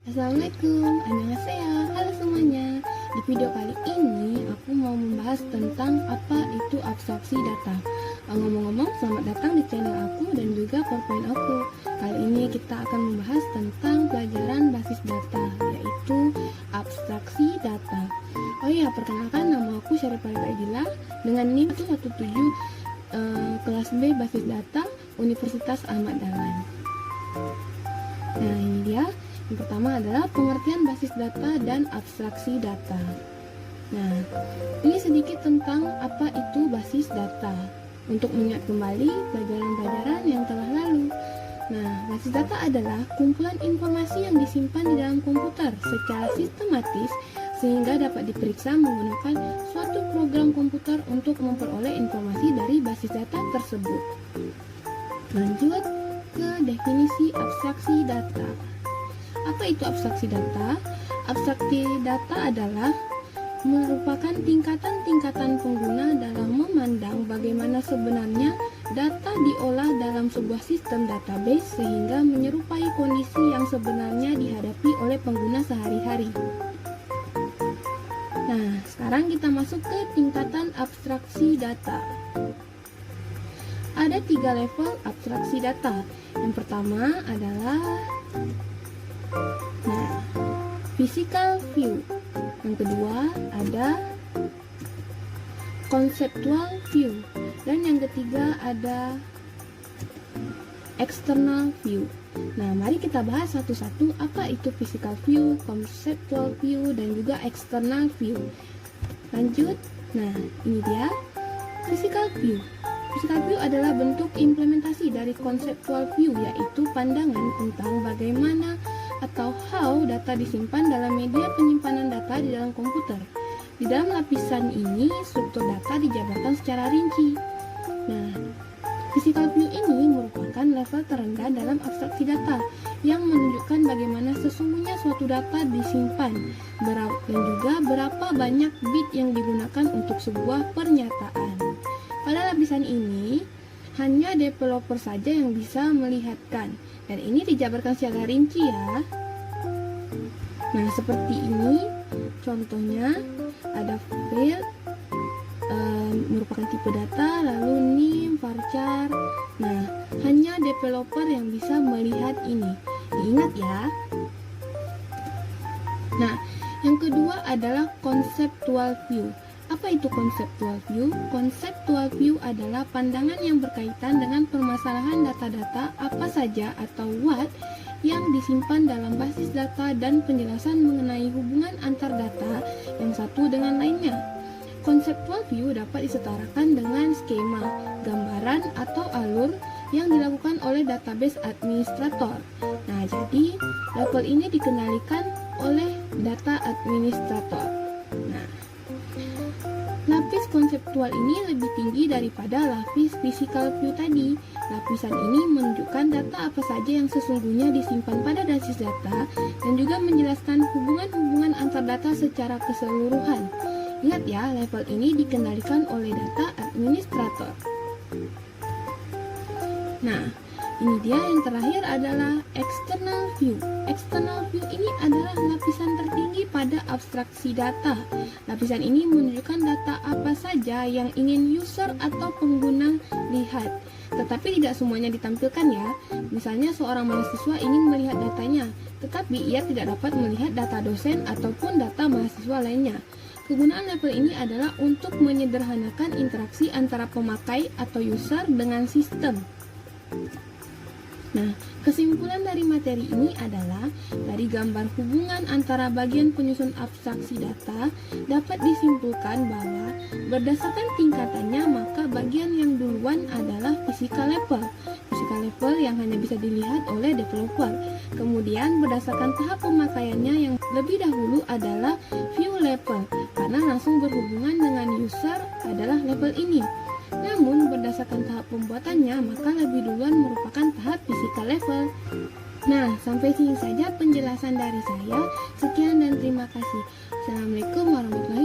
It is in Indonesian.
Assalamualaikum, annyeonghaseyo, halo semuanya. Di video kali ini aku mau membahas tentang apa itu abstraksi data. Ngomong-ngomong, selamat datang di channel aku dan juga PowerPoint aku. Kali ini kita akan membahas tentang pelajaran basis data, yaitu abstraksi data. Oh iya, perkenalkan, nama aku Syarifah Ila dengan NIM 17 kelas B basis data Universitas Ahmad Dahlan. Nah, ini dia. Yang pertama adalah pengertian basis data dan abstraksi data. Nah, ini sedikit tentang apa itu basis data untuk mengingat kembali pelajaran-pelajaran yang telah lalu. Nah, basis data adalah kumpulan informasi yang disimpan di dalam komputer secara sistematis sehingga dapat diperiksa menggunakan suatu program komputer untuk memperoleh informasi dari basis data tersebut. Lanjut ke definisi abstraksi data. Apa itu abstraksi data? Abstraksi data adalah merupakan tingkatan-tingkatan pengguna dalam memandang bagaimana sebenarnya data diolah dalam sebuah sistem database sehingga menyerupai kondisi yang sebenarnya dihadapi oleh pengguna sehari-hari. Nah, sekarang kita masuk ke tingkatan abstraksi data. Ada 3 level abstraksi data. Yang pertama adalah physical view. Yang kedua ada conceptual view. Dan yang ketiga ada external view. Nah, mari kita bahas satu-satu apa itu physical view, conceptual view, dan juga external view. Lanjut. Nah, ini dia physical view. Physical view adalah bentuk implementasi dari conceptual view, yaitu pandangan tentang bagaimana atau how data disimpan dalam media penyimpanan data di dalam komputer. Di dalam lapisan ini, struktur data dijabarkan secara rinci. Nah, physical view ini merupakan level terendah dalam abstraksi data yang menunjukkan bagaimana sesungguhnya suatu data disimpan dan juga berapa banyak bit yang digunakan untuk sebuah pernyataan. Pada lapisan ini, hanya developer saja yang bisa melihatkan. Dan ini dijabarkan secara rinci ya. Nah, seperti ini contohnya. Ada field merupakan tipe data, lalu name, varchar. Nah, hanya developer yang bisa melihat ini. Diingat ya. Nah, yang kedua adalah conceptual view. Apa itu conceptual view? Conceptual view adalah pandangan yang berkaitan dengan permasalahan data-data apa saja atau what yang disimpan dalam basis data dan penjelasan mengenai hubungan antar data yang satu dengan lainnya. Conceptual view dapat disetarakan dengan skema, gambaran, atau alur yang dilakukan oleh database administrator. Nah, jadi level ini dikendalikan oleh data administrator. Nah, lapis konseptual ini lebih tinggi daripada lapis physical view tadi. Lapisan ini menunjukkan data apa saja yang sesungguhnya disimpan pada basis data dan juga menjelaskan hubungan-hubungan antar data secara keseluruhan. Ingat ya, level ini dikendalikan oleh data administrator. Nah, ini dia yang terakhir adalah external view. External view ini adalah lapisan tertinggi pada abstraksi data. Lapisan ini menunjukkan data apa saja yang ingin user atau pengguna lihat. Tetapi tidak semuanya ditampilkan ya. Misalnya seorang mahasiswa ingin melihat datanya, tetapi ia tidak dapat melihat data dosen ataupun data mahasiswa lainnya. Kegunaan level ini adalah untuk menyederhanakan interaksi antara pemakai atau user dengan sistem. Nah, kesimpulan dari materi ini adalah dari gambar hubungan antara bagian penyusun abstraksi data dapat disimpulkan bahwa berdasarkan tingkatannya maka bagian yang duluan adalah physical level. Physical level yang hanya bisa dilihat oleh developer. Kemudian berdasarkan tahap pemakaiannya yang lebih dahulu adalah view level karena langsung berhubungan dengan user adalah level ini. Namun berdasarkan tahap pembuatannya maka lebih duluan merupakan tahap physical level. Nah, sampai sini saja penjelasan dari saya. Sekian dan terima kasih. Assalamualaikum warahmatullahi wabarakatuh.